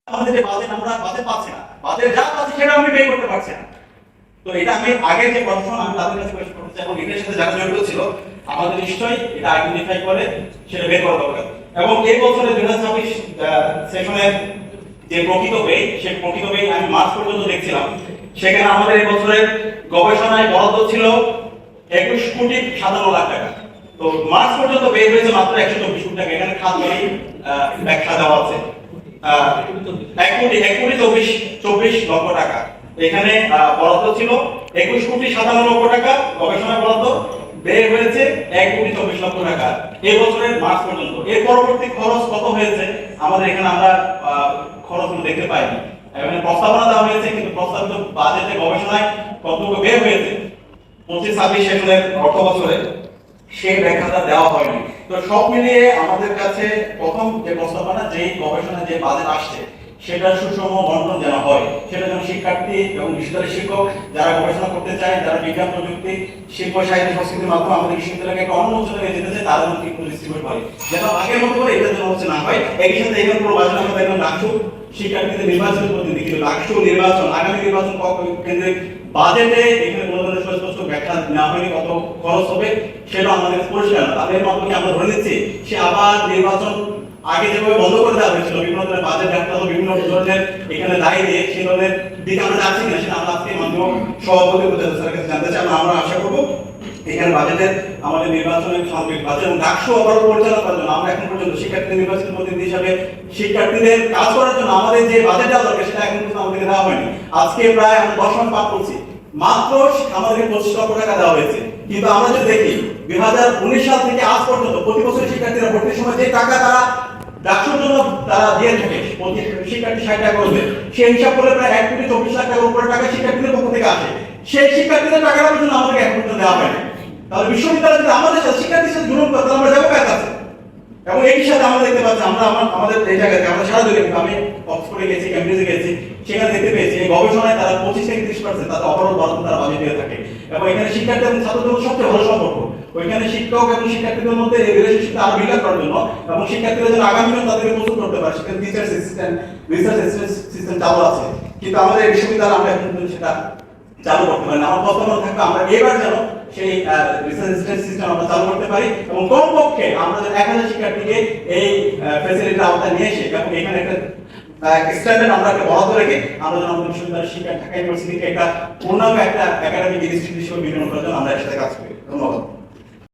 আমাদের যে বাজেট আমরা বাজেট পাচ্ছি না, বাজেট যা পাচ্ছি সেটা আমি পে করতে পারছি না। তো এটা আমি আগে যে প্রশাসন আমি তাদের কাছে কোয়েশ্চন করতে চাই এবং এটার সাথে যারা জড়িত ছিল আমাদের নিশ্চয়ই এটা আইডেন্টিফাই করে সেটা বের করা দরকার। এবং এই বছরে 2026 সেশনের যে প্রকৃত ব্যয় সেই প্রকৃত ব্যয় আমি মার্চ পর্যন্ত দেখছিলাম, সেখানে আমাদের এই বছরের গবেষণায় বরাদ্দ ছিল 21,57,00,000 টাকা। তো মার্চ পর্যন্ত ব্যয় হয়েছে মাত্র 124 কোটি টাকা। এখানে খাত বাড়ি ব্যাখ্যা দেওয়া আছে 1,24,24,00,000 টাকা। এখানে বরাদ্দ ছিল 21,57,00,000 টাকা গবেষণা বরাদ্দ, ব্যয় হয়েছে 1,24,00,000 টাকা এই বছরের মার্চ পর্যন্ত। এর পরবর্তী খরচ কত হয়েছে আমাদের এখানে আমরা খরচগুলো দেখতে পাইনি। এখানে প্রস্তাবনা দেওয়া হয়েছে কিন্তু প্রস্তাবিত বাজেটে গবেষণায় কতটুকু ব্যয় হয়েছে 25-26 সেশনের অর্থ বছরে সেই ব্যাখ্যাটা দেওয়া হয়নি। তো সব মিলিয়ে আমাদের কাছে প্রথম যে প্রস্তাবনা, যে গবেষণা যে বাজেট আসছে সেটা সুষম বন্টন যেন হয়, সেটা যেন শিক্ষার্থী এবং বিশ্ববিদ্যালয়ের শিক্ষক যারা গবেষণা করতে চায়, যারা বিজ্ঞান প্রযুক্তি শিল্প সাহিত্য সংস্কৃতির মাধ্যমে আমাদের বিশ্ববিদ্যালয়কে একটা অন্য অঞ্চলে যেতে চায় তারা যেন ঠিক ডিস্ট্রিবিউট হয়, যেন আগের মতো করে এটা যেন হচ্ছে না হয়। একই সাথে এখানে পুরো বাজেট আমরা দেখলাম ডাকসু শিক্ষার্থীদের নির্বাচনের প্রতিনিধি, কিন্তু ডাকসু নির্বাচন আগামী নির্বাচন কেন্দ্রিক বাজেটে এখানে কোনো ধরনের সুস্পষ্ট ব্যাখ্যা না হয়নি কত খরচ হবে সেটা আমাদের পরিষ্কার না। তাদের মাধ্যমে আমরা ধরে নিচ্ছি সে আবার নির্বাচন আগে যেভাবে বন্ধ করে দেওয়া হয়েছিল বিভিন্ন ধরনের বাজেট ব্যাখ্যা বিভিন্ন ধরনের এখানে দায়ী দিয়ে সেই ধরনের দিকে আমরা যাচ্ছি না, সেটা আমরা আজকে মাধ্যম সভাপতি স্যারের কাছে জানতে চাই। আমরা আশা করবো এখানে বাজেটের আমাদের নির্বাচনের সামগ্রিক বাজেট এবং ডাকসু আবার পরিচালনা করার জন্য আমরা এখন পর্যন্ত শিক্ষার্থী নির্বাচন প্রতিনিধি হিসাবে শিক্ষার্থীদের কাজ করার জন্য আমাদের যে বাজেট দেওয়া দরকার সেটা এখন পর্যন্ত আমাদেরকে দেওয়া হয়নি। আজকে প্রায় আমরা 10 মাস পার করছি, মাত্র আমাদেরকে 25 লক্ষ টাকা দেওয়া হয়েছে। কিন্তু আমরা যদি দেখি 2019 সাল থেকে আজ পর্যন্ত প্রতি বছর শিক্ষার্থীরা ভর্তির সময় যে টাকা তারা ডাকসুর জন্য তারা দিয়ে থাকে প্রতি শিক্ষার্থী 60 টাকা করে, সেই হিসাব করে প্রায় 1,24,00,000 টাকার উপরে টাকা শিক্ষার্থীদের পক্ষ থেকে আসে। সেই শিক্ষার্থীদের টাকাটা পর্যন্ত আমাদেরকে এখন পর্যন্ত দেওয়া হয়নি। তাহলে বিশ্ববিদ্যালয় যদি আমাদের সাথে শিক্ষার্থীর সাথে জুলুম করে তাহলে আমরা যাবো কার কাছে? এবং এই সাথে আমরা দেখতে পাচ্ছি আমরা আমাদের এই জায়গাতে আমরা সারা দুনিয়া, আমি অক্সফোর্ডে গেছি, ক্যামব্রিজে গেছি, সেখানে দেখতে পেয়েছি এই গবেষণায় তারা 25-30% তাদের ওভারঅল বাজেট তারা বাজেট দিয়ে থাকে। এবং এখানে শিক্ষার্থী এবং ছাত্রদের সবচেয়ে ভালো সম্পর্ক, ওইখানে শিক্ষক এবং শিক্ষার্থীদের মধ্যে এই রিলেশনশিপটা আরো বিল্ড করার জন্য এবং শিক্ষার্থীরা যেন আগামী দিনে তাদেরকে প্রস্তুত করতে পারে সেখানে teacher assistant research assistant system চালু আছে। কিন্তু আমাদের বিশ্ববিদ্যালয়ে আমরা এখন পর্যন্ত সেটা চালু করতে পারি না। আমার প্রস্তাবনা থাকবে আমরা এবার যেন সেই রিসার্চ অ্যাসিস্ট্যান্ট সিস্টেম আমরা চালু করতে পারি এবং কমপক্ষে আমরা যেন 1000 শিক্ষার্থীকে এই ফ্যাসিলিটির আওতায় নিয়ে এসে এবং এখানে একটা স্ট্যান্ডার্ড আমরা একটা বরাদ্দ রেখে আমরা যেন আমাদের বিশ্ববিদ্যালয়ের শিক্ষা ঢাকা ইউনিভার্সিটিকে একটা পূর্ণাঙ্গ একটা একাডেমিক ইনস্টিটিউট হিসেবে বিনিয়োগ করার জন্য আমরা একসাথে কাজ করি। ধন্যবাদ।